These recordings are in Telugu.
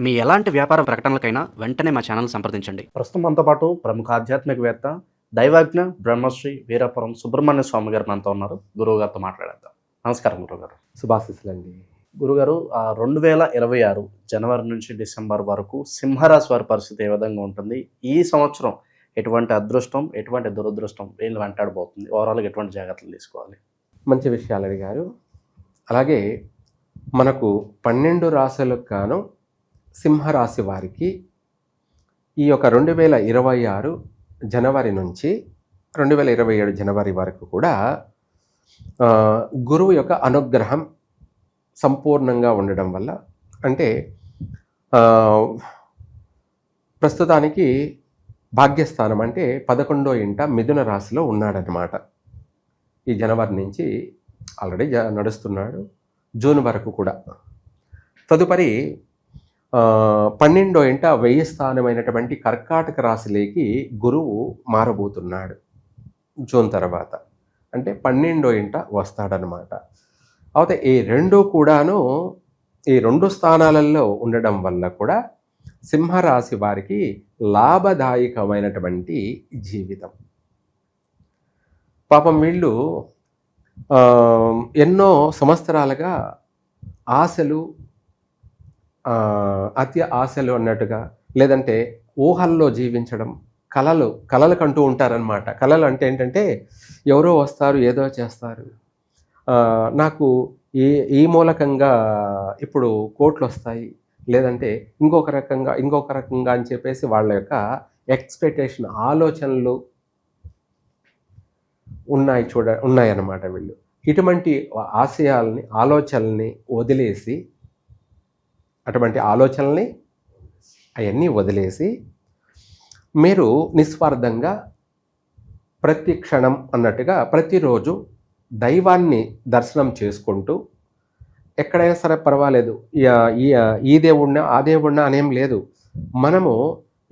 మీ ఎలాంటి వ్యాపార ప్రకటనలకైనా వెంటనే మా ఛానల్ సంప్రదించండి. ప్రస్తుతం మనతో పాటు ప్రముఖ ఆధ్యాత్మికవేత్త దైవాజ్ఞ బ్రహ్మశ్రీ వీరాపురం సుబ్రహ్మణ్య స్వామి గారు మనతో ఉన్నారు. గురువు గారితో మాట్లాడేద్దాం. నమస్కారం గురుగారు. శుభాశీస్సులండి. గురుగారు, 2026 జనవరి నుంచి డిసెంబర్ వరకు సింహరాశి వారి పరిస్థితి ఏ విధంగా ఉంటుంది? ఈ సంవత్సరం ఎటువంటి అదృష్టం, ఎటువంటి దురదృష్టం వీళ్ళు వెంటాడబోతుంది? ఓవరాల్గా ఎటువంటి జాగ్రత్తలు తీసుకోవాలి? మంచి విషయాలు అడిగారు. అలాగే మనకు 12 రాశులకు గాను సింహరాశి వారికి ఈ యొక్క 2026 జనవరి నుంచి 2027 జనవరి వరకు కూడా గురువు యొక్క అనుగ్రహం సంపూర్ణంగా ఉండడం వల్ల, అంటే ప్రస్తుతానికి భాగ్యస్థానం అంటే 11వ ఇంట మిథున రాశిలో ఉన్నాడనమాట. ఈ జనవరి నుంచి ఆల్రెడీ నడుస్తున్నాడు, జూన్ వరకు కూడా. తదుపరి 12వ ఇంట 1000 స్థానమైనటువంటి కర్కాటక రాశిలోకి గురువు మారబోతున్నాడు జూన్ తర్వాత. అంటే 12వ ఇంట వస్తాడనమాట. అయితే ఈ రెండు స్థానాలలో ఉండడం వల్ల కూడా సింహరాశి వారికి లాభదాయకమైనటువంటి జీవితం. పాపం వీళ్ళు ఎన్నో సంవత్సరాలుగా ఆశలు, అతి ఆశలు అన్నట్టుగా, లేదంటే ఊహల్లో జీవించడం, కలలు కంటూ ఉంటారనమాట. కలలు అంటే ఏంటంటే ఎవరో వస్తారు, ఏదో చేస్తారు, నాకు ఈ మూలకంగా ఇప్పుడు కోట్లు వస్తాయి, లేదంటే ఇంకొక రకంగా అని చెప్పేసి వాళ్ళ యొక్క ఎక్స్పెక్టేషన్, ఆలోచనలు ఉన్నాయన్నమాట. వీళ్ళు ఇటువంటి ఆలోచనల్ని వదిలేసి, అవన్నీ వదిలేసి మీరు నిస్వార్థంగా ప్రతి క్షణం అన్నట్టుగా ప్రతిరోజు దైవాన్ని దర్శనం చేసుకుంటూ, ఎక్కడైనా సరే పర్వాలేదు, ఈ దేవుడినా ఆ దేవుడినా అనేం లేదు, మనము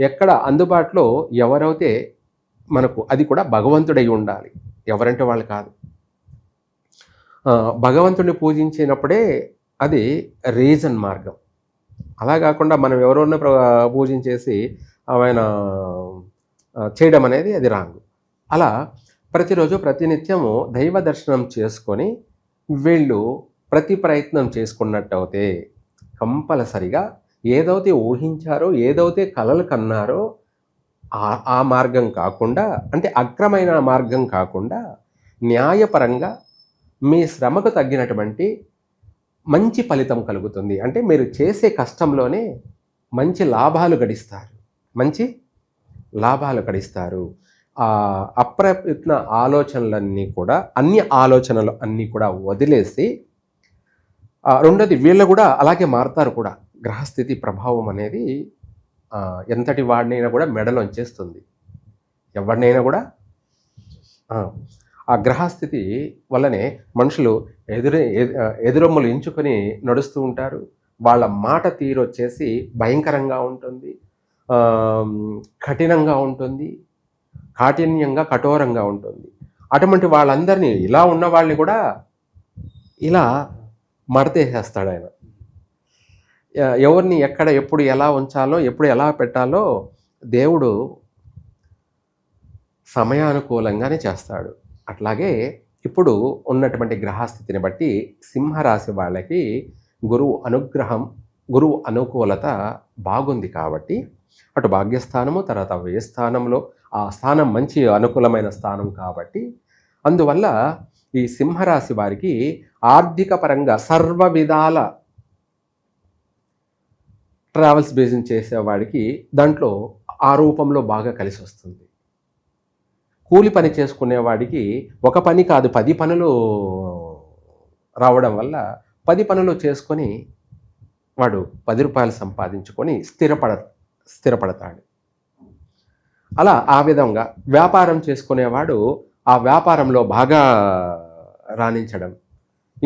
ఎక్కడ అందుబాటులో ఎవరైతే మనకు, అది కూడా భగవంతుడై ఉండాలి, ఎవరంటే వాళ్ళు కాదు. భగవంతుడిని పూజించినప్పుడే అది రీజన్ మార్గం. అలా కాకుండా మనం ఎవరోనో పూజించేసి ఆయన చేయడం అనేది అది రాంగ్. అలా ప్రతిరోజు ప్రతినిత్యము దైవ దర్శనం చేసుకొని వీళ్ళు ప్రతి ప్రయత్నం చేసుకున్నట్టయితే కంపల్సరిగా ఏదైతే ఊహించారో, ఏదైతే కలలు కన్నారో ఆ మార్గం కాకుండా, అంటే అక్రమైన మార్గం కాకుండా న్యాయపరంగా మీ శ్రమకు తగ్గినటువంటి మంచి ఫలితం కలుగుతుంది. అంటే మీరు చేసే కష్టంలోనే మంచి లాభాలు గడిస్తారు. అప్రయత్న ఆలోచనలన్నీ కూడా, ఆలోచనలు అన్నీ కూడా వదిలేసి, రెండోది వీళ్ళు కూడా అలాగే మారుతారు కూడా. గ్రహస్థితి ప్రభావం అనేది ఎంతటి వాడినైనా కూడా మెడలోంచేస్తుంది, ఎవరినైనా కూడా. ఆ గ్రహస్థితి వల్లనే మనుషులు ఎదురొమ్మలు ఎంచుకొని నడుస్తూ ఉంటారు. వాళ్ళ మాట తీరు వచ్చేసి భయంకరంగా ఉంటుంది, కఠినంగా ఉంటుంది, కాఠిన్యంగా కఠోరంగా ఉంటుంది. అటువంటి వాళ్ళందరినీ, ఇలా ఉన్న వాళ్ళని కూడా ఇలా మడతేసేస్తాడు ఆయన. ఎవరిని ఎక్కడ ఎప్పుడు ఎలా ఉంచాలో, ఎప్పుడు ఎలా పెట్టాలో దేవుడు సమయానుకూలంగానే చేస్తాడు. అట్లాగే ఇప్పుడు ఉన్నటువంటి గ్రహస్థితిని బట్టి సింహరాశి వాళ్ళకి గురువు అనుకూలత బాగుంది కాబట్టి, అటు భాగ్యస్థానము, తర్వాత 1000 స్థానంలో ఆ స్థానం మంచి అనుకూలమైన స్థానం కాబట్టి, అందువల్ల ఈ సింహరాశి వారికి ఆర్థిక పరంగా సర్వ విధాల ట్రావెల్స్ బిజినెస్ చేసేవాడికి దాంట్లో ఆ రూపంలో బాగా కలిసి వస్తుంది. కూలి పని చేసుకునేవాడికి ఒక పని కాదు 10 పనులు రావడం వల్ల 10 పనులు చేసుకొని వాడు 10 రూపాయలు సంపాదించుకొని స్థిరపడతాడు. అలా ఆ విధంగా వ్యాపారం చేసుకునేవాడు ఆ వ్యాపారంలో బాగా రాణించడం,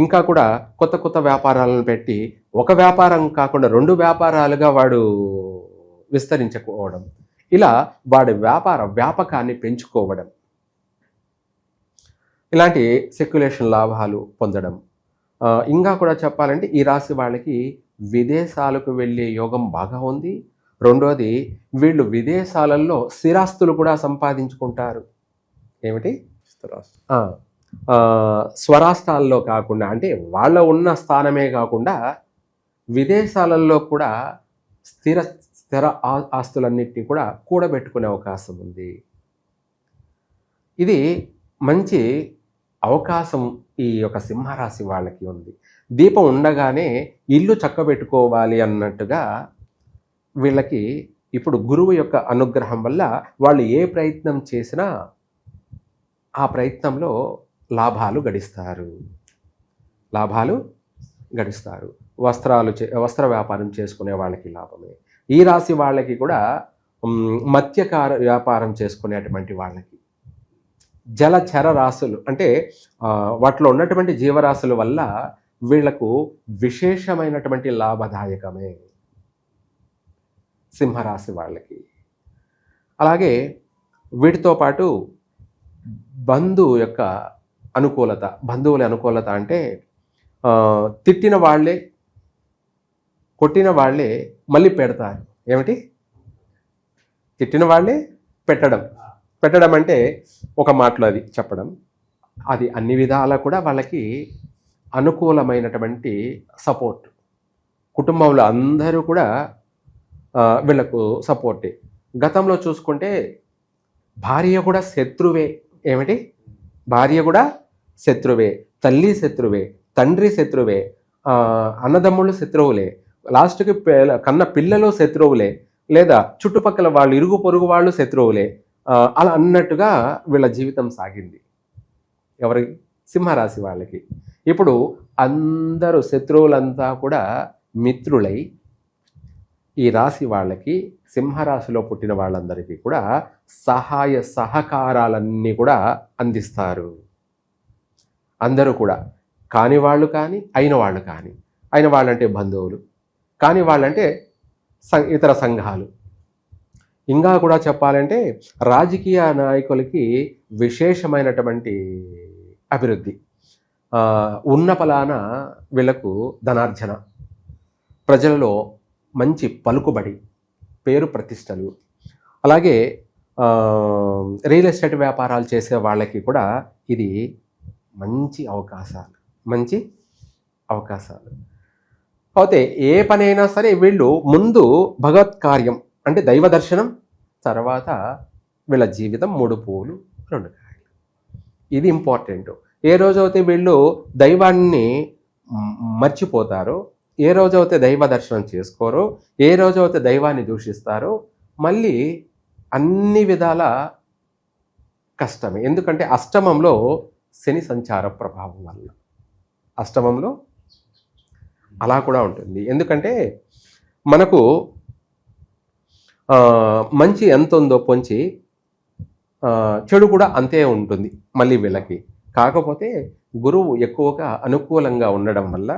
ఇంకా కూడా కొత్త వ్యాపారాలను పెట్టి ఒక వ్యాపారం కాకుండా 2 వ్యాపారాలుగా వాడు విస్తరించుకోవడం, ఇలా వాడి వ్యాపకాన్ని పెంచుకోవడం, ఇలాంటి సెక్యులేషన్ లాభాలు పొందడం. ఇంకా కూడా చెప్పాలంటే ఈ రాశి వాళ్ళకి విదేశాలకు వెళ్ళే యోగం బాగా ఉంది. రెండోది, వీళ్ళు విదేశాలలో స్థిరాస్తులు కూడా సంపాదించుకుంటారు. ఏమిటి? స్థిరాస్తి. ఆ, ఆ, స్వరాష్ట్రాల్లో కాకుండా, అంటే వాళ్ళ ఉన్న స్థానమే కాకుండా విదేశాలలో కూడా స్థిర ఆస్తులన్నింటినీ కూడా కూడబెట్టుకునే అవకాశం ఉంది. ఇది మంచి అవకాశం ఈ యొక్క సింహరాశి వాళ్ళకి ఉంది. దీపం ఉండగానే ఇల్లు చక్కబెట్టుకోవాలి అన్నట్టుగా వీళ్ళకి ఇప్పుడు గురువు యొక్క అనుగ్రహం వల్ల వాళ్ళు ఏ ప్రయత్నం చేసినా ఆ ప్రయత్నంలో లాభాలు గడిస్తారు. వస్త్ర వ్యాపారం చేసుకునే వాళ్ళకి లాభమే. ఈ రాశి వాళ్ళకి కూడా మత్స్యకార వ్యాపారం చేసుకునేటువంటి వాళ్ళకి, జలచర రాశులు అంటే వాటిలో ఉన్నటువంటి జీవరాశుల వల్ల వీళ్లకు విశేషమైనటువంటి లాభదాయకమే సింహరాశి వాళ్ళకి. అలాగే వీటితో పాటు బంధువుల అనుకూలత అంటే తిట్టిన వాళ్ళే కొట్టిన వాళ్ళే మళ్ళీ పెడతారు. ఏమిటి? తిట్టిన వాళ్ళే పెట్టడం అంటే ఒక మాటలో అది చెప్పడం, అది అన్ని విధాలా కూడా వాళ్ళకి అనుకూలమైనటువంటి సపోర్ట్. కుటుంబంలో అందరూ కూడా వీళ్ళకు సపోర్టే. గతంలో చూసుకుంటే భార్య కూడా శత్రువే. ఏమిటి? భార్య కూడా శత్రువే, తల్లి శత్రువే, తండ్రి శత్రువే, అన్నదమ్ముళ్ళు శత్రువులే, లాస్ట్కి కన్న పిల్లలు శత్రువులే, లేదా చుట్టుపక్కల వాళ్ళు ఇరుగు పొరుగు వాళ్ళు శత్రువులే. అలా అన్నట్టుగా వీళ్ళ జీవితం సాగింది. ఎవరి? సింహరాశి వాళ్ళకి. ఇప్పుడు అందరూ శత్రువులంతా కూడా మిత్రులై ఈ రాశి వాళ్ళకి, సింహరాశిలో పుట్టిన వాళ్ళందరికీ కూడా సహాయ సహకారాలన్నీ కూడా అందిస్తారు. అందరూ కూడా, కాని వాళ్ళు కానీ అయిన వాళ్ళు కానీ, అయిన వాళ్ళంటే బంధువులు, కాని వాళ్ళంటే ఇతర సంఘాలు. ఇంకా కూడా చెప్పాలంటే రాజకీయ నాయకులకి విశేషమైనటువంటి అభివృద్ధి, ఉన్న పలాన వీళ్లకు ధనార్జన, ప్రజలలో మంచి పలుకుబడి, పేరు ప్రతిష్టలు. అలాగే రియల్ ఎస్టేట్ వ్యాపారాలు చేసే వాళ్ళకి కూడా ఇది మంచి అవకాశాలు. అయితే ఏ పనైనా సరే వీళ్ళు ముందు భగవత్ కార్యం అంటే దైవ దర్శనం, తర్వాత వీళ్ళ జీవితం 3 పూలు 2 కాయలు. ఇది ఇంపార్టెంట్. ఏ రోజైతే వీళ్ళు దైవాన్ని మర్చిపోతారో, ఏ రోజైతే దైవ దర్శనం చేసుకోరో, ఏ రోజైతే దైవాన్ని దూషిస్తారో, మళ్ళీ అన్ని విధాల కష్టమే. ఎందుకంటే అష్టమంలో శని సంచార ప్రభావం వల్ల, అష్టమంలో అలా కూడా ఉంటుంది. ఎందుకంటే మనకు మంచి ఎంత ఉందో పొంచి చెడు కూడా అంతే ఉంటుంది మళ్ళీ వీళ్ళకి. కాకపోతే గురువు ఎక్కువగా అనుకూలంగా ఉండడం వల్ల,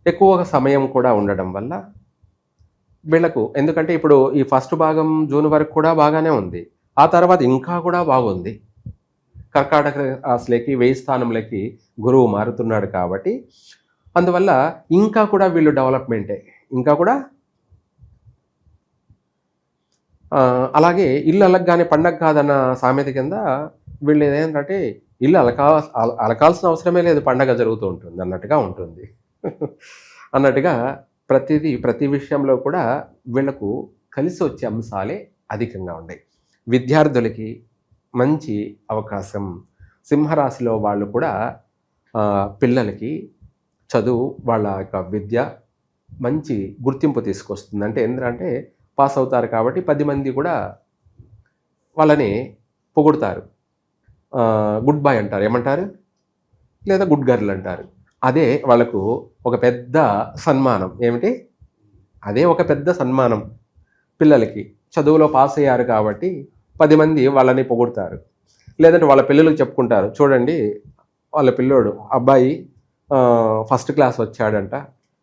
ఎక్కువగా సమయం కూడా ఉండడం వల్ల వీళ్ళకు, ఎందుకంటే ఇప్పుడు ఈ ఫస్ట్ భాగం జూన్ వరకు కూడా బాగానే ఉంది, ఆ తర్వాత ఇంకా కూడా బాగుంది. కర్కాటక రాశిలోకి 1000 స్థానంలోకి గురువు మారుతున్నాడు కాబట్టి అందువల్ల ఇంకా కూడా వీళ్ళు డెవలప్మెంటే, ఇంకా కూడా. అలాగే ఇల్లు అలగ్గానే పండగ కాదన్న సామెత కింద వీళ్ళు ఏంటంటే ఇల్లు అలకాల్సిన అవసరమే లేదు, పండగ జరుగుతూ ఉంటుంది అన్నట్టుగా ఉంటుంది. అన్నట్టుగా ప్రతి విషయంలో కూడా వీళ్లకు కలిసి వచ్చే అంశాలే అధికంగా ఉన్నాయి. విద్యార్థులకి మంచి అవకాశం. సింహరాశిలో వాళ్ళు కూడా పిల్లలకి చదువు, వాళ్ళ యొక్క విద్య మంచి గుర్తింపు తీసుకొస్తుంది. అంటే ఏంటంటే పాస్ అవుతారు కాబట్టి 10 మంది కూడా వాళ్ళని పొగుడుతారు, గుడ్ బాయ్ అంటారు, ఏమంటారు, లేదా గుడ్ గర్ల్ అంటారు. అదే వాళ్ళకు ఒక పెద్ద సన్మానం. ఏమిటి? అదే ఒక పెద్ద సన్మానం. పిల్లలకి చదువులో పాస్ అయ్యారు కాబట్టి 10 మంది వాళ్ళని పొగుడుతారు. లేదంటే వాళ్ళ పిల్లలకు చెప్పుకుంటారు, చూడండి వాళ్ళ పిల్లోడు అబ్బాయి ఫస్ట్ క్లాస్ వచ్చాడంట,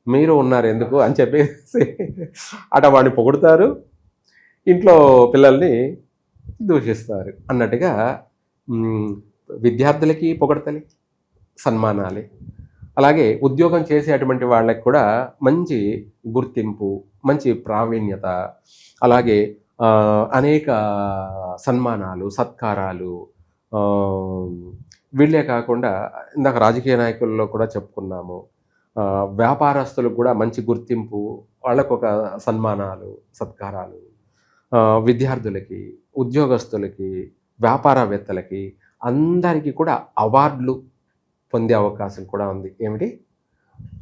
మీరు ఉన్నారు ఎందుకు అని చెప్పేసి అట వాడిని పొగుడుతారు, ఇంట్లో పిల్లల్ని దూషిస్తారు. అన్నట్టుగా విద్యార్థులకి పొగడతలే, సన్మానాలే. అలాగే ఉద్యోగం చేసేటువంటి వాళ్ళకి కూడా మంచి గుర్తింపు, మంచి ప్రావీణ్యత, అలాగే అనేక సన్మానాలు, సత్కారాలు, ఆ, వీళ్ళే కాకుండా ఇందాక రాజకీయ నాయకుల్లో కూడా చెప్పుకున్నాము. వ్యాపారస్తులకు కూడా మంచి గుర్తింపు, వాళ్ళకు ఒక సన్మానాలు, సత్కారాలు, విద్యార్థులకి, ఉద్యోగస్తులకి, వ్యాపారవేత్తలకి అందరికీ కూడా అవార్డులు పొందే అవకాశం కూడా ఉంది. ఏమిటి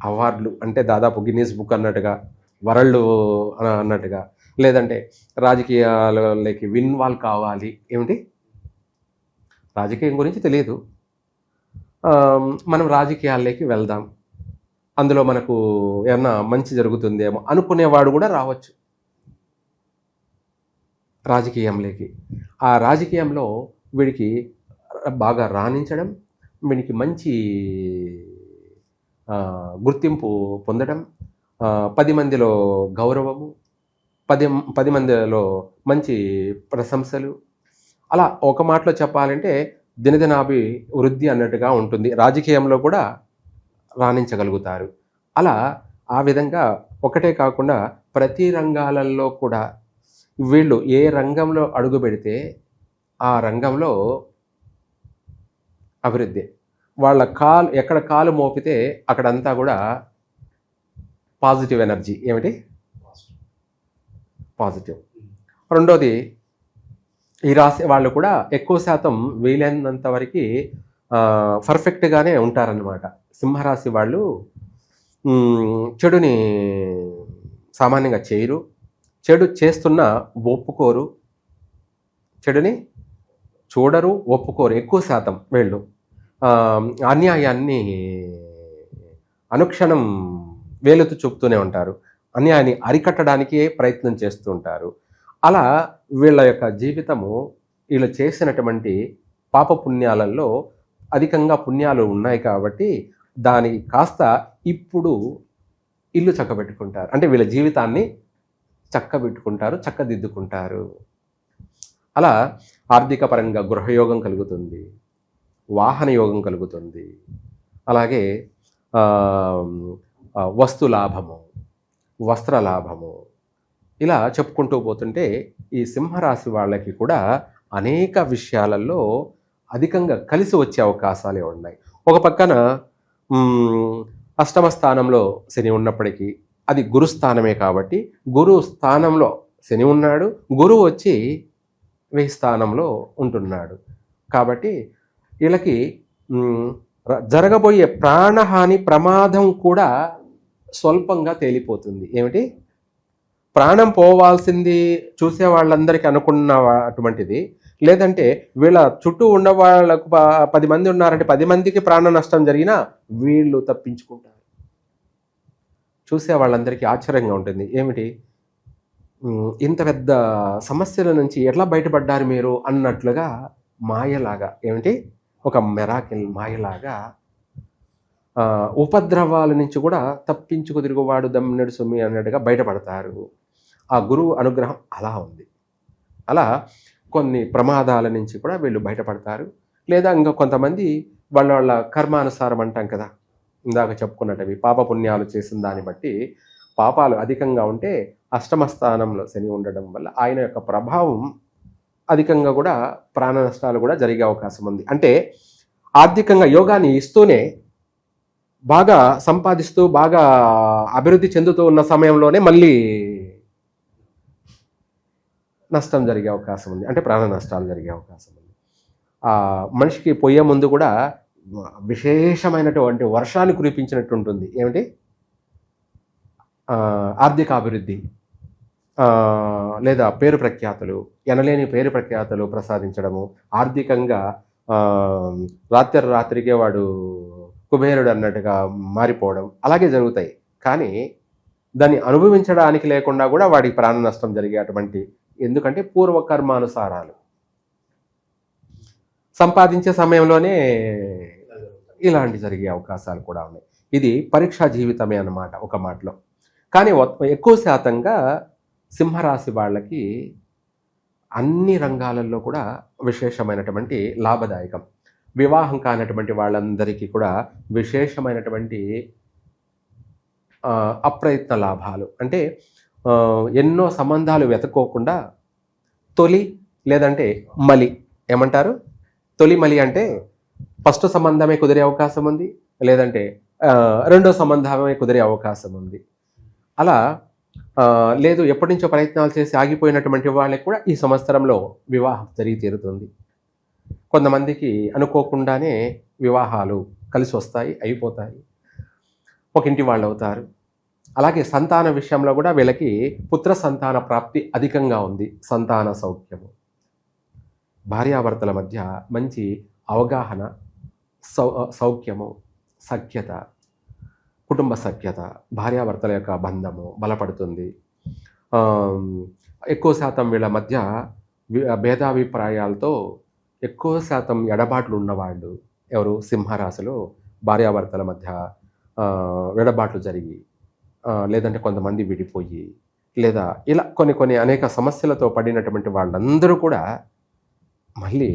అవార్డులు అంటే దాదాపు గిన్నీస్ బుక్ అన్నట్టుగా, వరల్డ్ అన్నట్టుగా, లేదంటే రాజకీయాలకి ఇన్వాల్వ్ కావాలి. ఏమిటి రాజకీయం గురించి తెలియదు, మనం రాజకీయాల్లోకి వెళ్దాం, అందులో మనకు ఏమన్నా మంచి జరుగుతుందేమో అనుకునేవాడు కూడా రావచ్చు రాజకీయంలోకి. ఆ రాజకీయంలో వీడికి బాగా రాణించడం, వీడికి మంచి గుర్తింపు పొందడం, 10 మందిలో గౌరవము, 10 మందిలో మంచి ప్రశంసలు, అలా ఒక మాటలో చెప్పాలంటే దినదినాభివృద్ధి అన్నట్టుగా ఉంటుంది. రాజకీయంలో కూడా రాణించగలుగుతారు. అలా ఆ విధంగా ఒకటే కాకుండా ప్రతి రంగాలలో కూడా వీళ్ళు ఏ రంగంలో అడుగు పెడితే ఆ రంగంలో అభివృద్ధి. వాళ్ళ ఎక్కడ కాలు మోపితే అక్కడంతా కూడా పాజిటివ్ ఎనర్జీ. ఏమిటి పాజిటివ్. రెండోది, ఈ రాశి వాళ్ళు కూడా ఎక్కువ శాతం వీలైనంత వరకు పర్ఫెక్ట్గానే ఉంటారన్నమాట. సింహరాశి వాళ్ళు చెడుని సామాన్యంగా చేయరు, చెడు చేస్తున్నా ఒప్పుకోరు, చెడుని చూడరు, ఒప్పుకోరు. ఎక్కువ శాతం వీళ్ళు అన్యాయాన్ని అనుక్షణం వేలుతూ చూపుతూనే ఉంటారు, అన్యాయాన్ని అరికట్టడానికే ప్రయత్నం చేస్తూ ఉంటారు. అలా వీళ్ళ యొక్క జీవితము, వీళ్ళు చేసినటువంటి పాపపుణ్యాలలో అధికంగా పుణ్యాలు ఉన్నాయి కాబట్టి దానికి కాస్త ఇప్పుడు ఇల్లు చక్కబెట్టుకుంటారు. అంటే వీళ్ళ జీవితాన్ని చక్కబెట్టుకుంటారు, చక్కదిద్దుకుంటారు. అలా ఆర్థిక పరంగా గృహయోగం కలుగుతుంది, వాహన యోగం కలుగుతుంది, అలాగే వస్తు లాభము, వస్త్ర లాభము, ఇలా చెప్పుకుంటూ పోతుంటే ఈ సింహరాశి వాళ్ళకి కూడా అనేక విషయాలలో అధికంగా కలిసి వచ్చే అవకాశాలే ఉన్నాయి. ఒక పక్కన అష్టమ స్థానంలో శని ఉన్నప్పటికీ అది గురుస్థానమే కాబట్టి గురు స్థానంలో శని ఉన్నాడు, గురువు వచ్చి 1000 స్థానంలో ఉంటున్నాడు. కాబట్టి వీళ్ళకి జరగబోయే ప్రాణహాని, ప్రమాదం కూడా స్వల్పంగా తేలిపోతుంది. ఏమిటి ప్రాణం పోవాల్సింది చూసే వాళ్ళందరికీ అనుకున్న అటువంటిది, లేదంటే వీళ్ళ చుట్టూ ఉన్న వాళ్ళకు 10 మంది ఉన్నారంటే 10 మందికి ప్రాణ నష్టం జరిగినా వీళ్ళు తప్పించుకుంటారు. చూసే వాళ్ళందరికీ ఆశ్చర్యంగా ఉంటుంది. ఏమిటి ఇంత పెద్ద సమస్యల నుంచి ఎట్లా బయటపడ్డారు మీరు అన్నట్లుగా మాయలాగా, ఏమిటి ఒక మెరాకిల్ మాయలాగా ఉపద్రవాల నుంచి కూడా తప్పించుకు తిరుగువాడు దమ్మినడు సొమ్మి అన్నట్టుగా బయటపడతారు. ఆ గురువు అనుగ్రహం అలా ఉంది. అలా కొన్ని ప్రమాదాల నుంచి కూడా వీళ్ళు బయటపడతారు. లేదా ఇంకా కొంతమంది వాళ్ళ కర్మానుసారం అంటాం కదా, ఇందాక చెప్పుకున్నట్టవి పాపపుణ్యాలు చేసిన దాన్ని బట్టి పాపాలు అధికంగా ఉంటే అష్టమ స్థానంలో శని ఉండడం వల్ల ఆయన యొక్క ప్రభావం అధికంగా కూడా ప్రాణ నష్టాలు కూడా జరిగే అవకాశం ఉంది. అంటే ఆర్థికంగా యోగాన్ని ఇస్తూనే బాగా సంపాదిస్తూ బాగా అభివృద్ధి చెందుతూ ఉన్న సమయంలోనే మళ్ళీ నష్టం జరిగే అవకాశం ఉంది, అంటే ప్రాణ నష్టాలు జరిగే అవకాశం ఉంది. ఆ మనిషికి పోయే ముందు కూడా విశేషమైనటువంటి వర్షాన్ని కురిపించినట్టు ఉంటుంది. ఏమిటి ఆర్థిక అభివృద్ధి, లేదా పేరు ప్రఖ్యాతులు, ఎనలేని పేరు ప్రఖ్యాతులు ప్రసాదించడము, ఆర్థికంగా రాత్రికే వాడు కుబేరుడు అన్నట్టుగా మారిపోవడం అలాగే జరుగుతాయి. కానీ దాన్ని అనుభవించడానికి లేకుండా కూడా వాడికి ప్రాణ నష్టం జరిగేటువంటి, ఎందుకంటే పూర్వకర్మానుసారాలు సంపాదించే సమయంలోనే ఇలాంటి జరిగే అవకాశాలు కూడా ఉన్నాయి. ఇది పరీక్షా జీవితమే అన్నమాట ఒక మాటలో. కానీ ఎక్కువ శాతంగా సింహరాశి వాళ్ళకి అన్ని రంగాలలో కూడా విశేషమైనటువంటి లాభదాయకం. వివాహం కానటువంటి వాళ్ళందరికీ కూడా విశేషమైనటువంటి అప్రయత్న లాభాలు. అంటే ఎన్నో సంబంధాలు వెతుక్కోకుండా తొలి లేదంటే మలి, ఏమంటారు, తొలి మలి అంటే ఫస్ట్ సంబంధమే కుదిరే అవకాశం ఉంది, లేదంటే రెండో సంబంధమే కుదిరే అవకాశం ఉంది. అలా లేదు ఎప్పటి నుంచో ప్రయత్నాలు చేసి ఆగిపోయినటువంటి వాళ్ళకి కూడా ఈ సంవత్సరంలో వివాహం జరిగి తీరుతుంది. కొంతమందికి అనుకోకుండానే వివాహాలు కలిసి వస్తాయి, అయిపోతాయి, ఒక ఇంటి వాళ్ళు అవుతారు. అలాగే సంతాన విషయంలో కూడా వీళ్ళకి పుత్ర సంతాన ప్రాప్తి అధికంగా ఉంది. సంతాన సౌఖ్యము, భార్యాభర్తల మధ్య మంచి అవగాహన, సౌఖ్యము, సఖ్యత, కుటుంబ సఖ్యత, భార్యాభర్తల యొక్క బంధము బలపడుతుంది. ఎక్కువ శాతం వీళ్ళ మధ్య భేదాభిప్రాయాలతో ఎక్కువ శాతం ఎడబాట్లు ఉన్నవాళ్ళు ఎవరు, సింహరాశిలో భార్యాభర్తల మధ్య ఎడబాట్లు జరిగి, లేదంటే కొంతమంది విడిపోయి, లేదా ఇలా కొన్ని అనేక సమస్యలతో పడినటువంటి వాళ్ళందరూ కూడా మళ్ళీ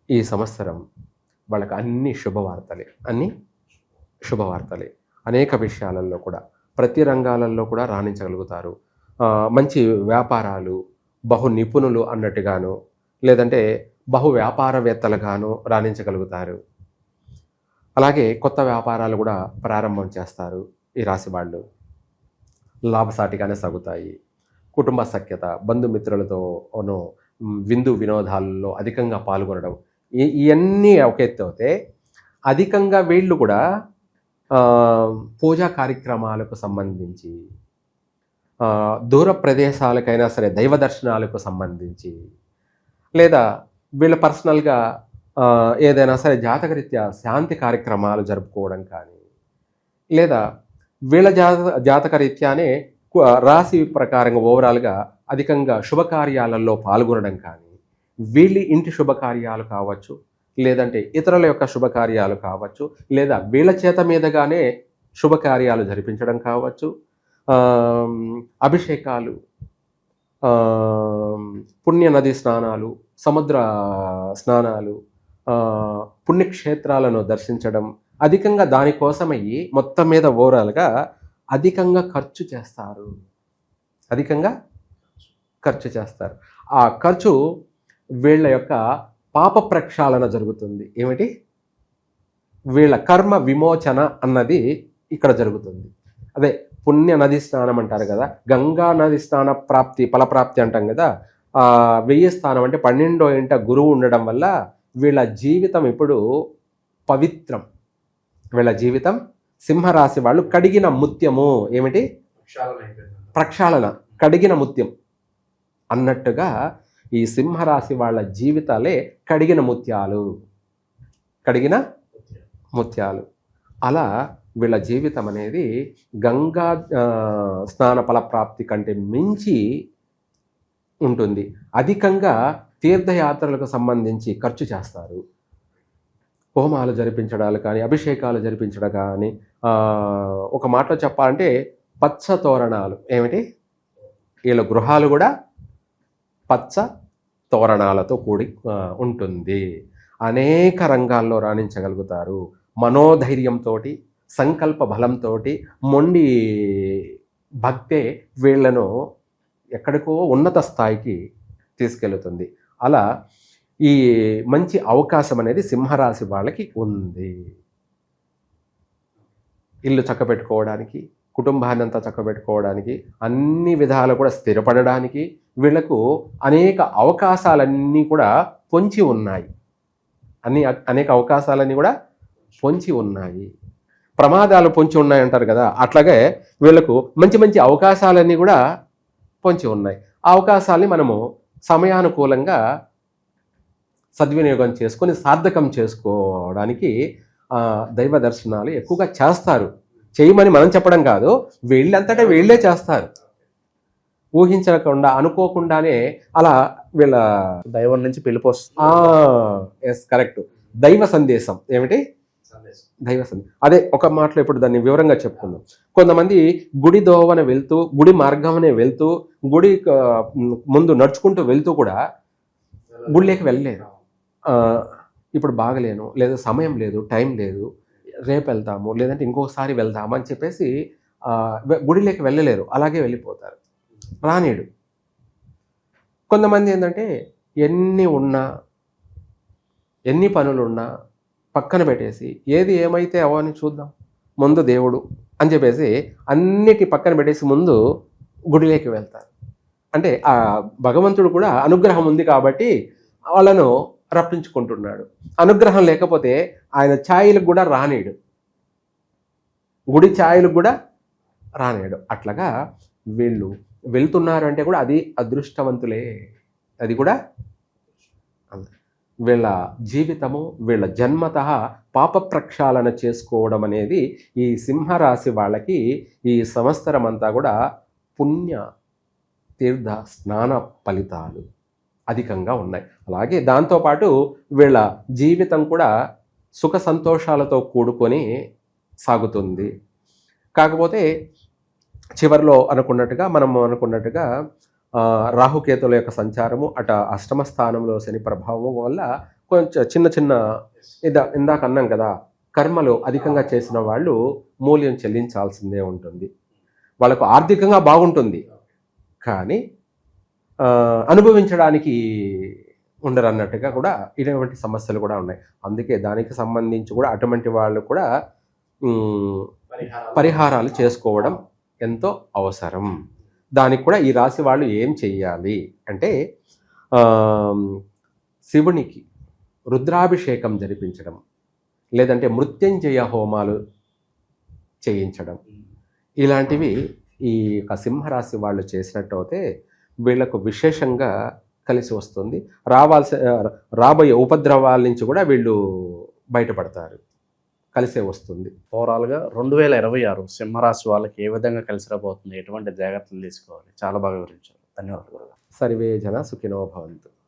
ఈ సంవత్సరం వాళ్ళకి అన్ని శుభవార్తలే. అనేక విషయాలలో కూడా, ప్రతి రంగాలలో కూడా రాణించగలుగుతారు. మంచి వ్యాపారాలు, బహు నిపుణులు అన్నట్టుగాను, లేదంటే బహు వ్యాపారవేత్తలుగాను రాణించగలుగుతారు. అలాగే కొత్త వ్యాపారాలు కూడా ప్రారంభం చేస్తారు ఈ రాశి వాళ్ళు. లాభసాటిగానే సాగుతాయి. కుటుంబ సఖ్యత, బంధుమిత్రులతోనూ విందు వినోదాలలో అధికంగా పాల్గొనడం, ఇవన్నీ ఒక ఎత్తు అయితే, అధికంగా వీళ్ళు కూడా పూజా కార్యక్రమాలకు సంబంధించి, దూర ప్రదేశాలకైనా సరే దైవ దర్శనాలకు సంబంధించి, లేదా వీళ్ళ పర్సనల్గా ఏదైనా సరే జాతకరీత్యా శాంతి కార్యక్రమాలు జరుపుకోవడం కానీ, లేదా వీళ్ళ జాతకరీత్యానే రాశి ప్రకారంగా ఓవరాల్గా అధికంగా శుభకార్యాలలో పాల్గొనడం కానీ, వీళ్ళ ఇంటి శుభకార్యాలు కావచ్చు, లేదంటే ఇతరుల యొక్క శుభకార్యాలు కావచ్చు, లేదా వీళ్ళ చేత మీదగానే శుభకార్యాలు జరిపించడం కావచ్చు, అభిషేకాలు, పుణ్య నది స్నానాలు, సముద్ర స్నానాలు, పుణ్యక్షేత్రాలను దర్శించడం, అధికంగా దానికోసమయ్యి మొత్తం మీద ఓవరాల్గా అధికంగా ఖర్చు చేస్తారు. ఆ ఖర్చు వీళ్ళ యొక్క పాప ప్రక్షాళన జరుగుతుంది. ఏమిటి, వీళ్ళ కర్మ విమోచన అన్నది ఇక్కడ జరుగుతుంది. అదే పుణ్య నది స్నానం అంటారు కదా, గంగా నది స్నాన ప్రాప్తి, ఫలప్రాప్తి అంటాం కదా. 1000 స్థానం అంటే 12వ ఇంట గురువు ఉండడం వల్ల వీళ్ళ జీవితం ఇప్పుడు పవిత్రం. వీళ్ళ జీవితం సింహరాశి వాళ్ళు కడిగిన ముత్యము. ఏమిటి, ప్రక్షాళన, కడిగిన ముత్యం అన్నట్టుగా ఈ సింహరాశి వాళ్ళ జీవితాలే కడిగిన ముత్యాలు. అలా వీళ్ళ జీవితం అనేది గంగా స్నాన ఫలప్రాప్తి కంటే మించి ఉంటుంది. అధికంగా తీర్థయాత్రలకు సంబంధించి ఖర్చు చేస్తారు. హోమాలు జరిపించడాలు కానీ, అభిషేకాలు జరిపించడం కానీ, ఒక మాటలో చెప్పాలంటే పచ్చ తోరణాలు. ఏమిటి, వీళ్ళ గృహాలు కూడా పచ్చ తోరణాలతో కూడి ఉంటుంది. అనేక రంగాల్లో రాణించగలుగుతారు. మనోధైర్యంతో, సంకల్ప బలంతో, మొండి భక్తే వీళ్లను ఎక్కడికో ఉన్నత స్థాయికి తీసుకెళ్తుంది. అలా ఈ మంచి అవకాశం అనేది సింహరాశి వాళ్ళకి ఉంది. ఇల్లు చక్కబెట్టుకోవడానికి, కుటుంబాన్ని అంతా చక్కబెట్టుకోవడానికి, అన్ని విధాలు కూడా స్థిరపడడానికి వీళ్లకు అనేక అవకాశాలన్నీ కూడా పొంచి ఉన్నాయి. అనేక అవకాశాలన్నీ కూడా పొంచి ఉన్నాయి. ప్రమాదాలు పొంచి ఉన్నాయి అంటారు కదా, అట్లాగే వీళ్లకు మంచి మంచి అవకాశాలన్నీ కూడా పొంచి ఉన్నాయి. ఆ అవకాశాలని మనము సమయానుకూలంగా సద్వినియోగం చేసుకొని సార్థకం చేసుకోవడానికి దైవ దర్శనాలు ఎక్కువగా చేస్తారు. చేయమని మనం చెప్పడం కాదు, వీళ్ళంతటా వీళ్ళే చేస్తారు. ఊహించకుండా, అనుకోకుండానే అలా వీళ్ళ దైవం నుంచి పిలుపు వస్తుంది. Yes, correct. దైవ సందేశం. ఏమిటి, దైవ సందేశం. అదే ఒక మాటలో ఇప్పుడు దాన్ని వివరంగా చెప్తున్నాం. కొంతమంది గుడి దోవన వెళ్తూ, గుడి మార్గంనే వెళ్తూ, గుడి ముందు నడుచుకుంటూ వెళ్తూ కూడా గుడిలోకి వెళ్ళలేదు. ఇప్పుడు బాగలేను, లేదా సమయం లేదు, టైం లేదు, రేపు వెళ్తాము, లేదంటే ఇంకొకసారి వెళ్దాము అని చెప్పేసి గుడిలోకి వెళ్ళలేరు, అలాగే వెళ్ళిపోతారు, రానీడు. కొంతమంది ఏంటంటే ఎన్ని ఉన్నా, ఎన్ని పనులున్నా పక్కన పెట్టేసి ఏది ఏమైతే అవని చూద్దాం, ముందు దేవుడు అని చెప్పేసి అన్నిటి పక్కన పెట్టేసి ముందు గుడిలోకి వెళ్తారు. అంటే ఆ భగవంతుడు కూడా అనుగ్రహం ఉంది కాబట్టి వాళ్ళను రప్పించుకుంటున్నాడు. అనుగ్రహం లేకపోతే ఆయన ఛాయలకు కూడా రానేడు, గుడి ఛాయలకు కూడా రానేడు. అట్లాగా వీళ్ళు వెళ్తున్నారు అంటే కూడా అది అదృష్టవంతులే, అది కూడా వీళ్ళ జీవితము, వీళ్ళ జన్మతః పాప ప్రక్షాళన చేసుకోవడం అనేది ఈ సింహరాశి వాళ్ళకి ఈ సంవత్సరం అంతా కూడా పుణ్య తీర్థ స్నాన ఫలితాలు అధికంగా ఉన్నాయి. అలాగే దాంతోపాటు వీళ్ళ జీవితం కూడా సుఖ సంతోషాలతో కూడుకొని సాగుతుంది. కాకపోతే చివరిలో మనం అనుకున్నట్టుగా రాహుకేతుల యొక్క సంచారము, అట అష్టమ స్థానంలో శని ప్రభావం వల్ల కొంచెం చిన్న ఇందాక అన్నాం కదా, కర్మలు అధికంగా చేసిన వాళ్ళు మూల్యం చెల్లించాల్సిందే ఉంటుంది. వాళ్ళకు ఆర్థికంగా బాగుంటుంది కానీ అనుభవించడానికి ఉండరు అన్నట్టుగా కూడా ఇటువంటి సమస్యలు కూడా ఉన్నాయి. అందుకే దానికి సంబంధించి కూడా అటువంటి వాళ్ళు కూడా పరిహారాలు చేసుకోవడం ఎంతో అవసరం. దానికి కూడా ఈ రాశి వాళ్ళు ఏం చెయ్యాలి అంటే శివునికి రుద్రాభిషేకం జరిపించడం, లేదంటే మృత్యుంజయ హోమాలు చేయించడం, ఇలాంటివి ఈ సింహరాశి వాళ్ళు చేసినట్టు అయితే వీళ్ళకు విశేషంగా కలిసి వస్తుంది. రాబోయే ఉపద్రవాల నుంచి కూడా వీళ్ళు బయటపడతారు, కలిసే వస్తుంది. ఓవరాల్గా 2026 సింహరాశి వాళ్ళకి ఏ విధంగా కలిసి రాబోతుంది, ఎటువంటి జాగ్రత్తలు తీసుకోవాలి, చాలా బాగా వివరించారు. ధన్యవాదాలు. సర్వే జన సుఖినో భవంతు.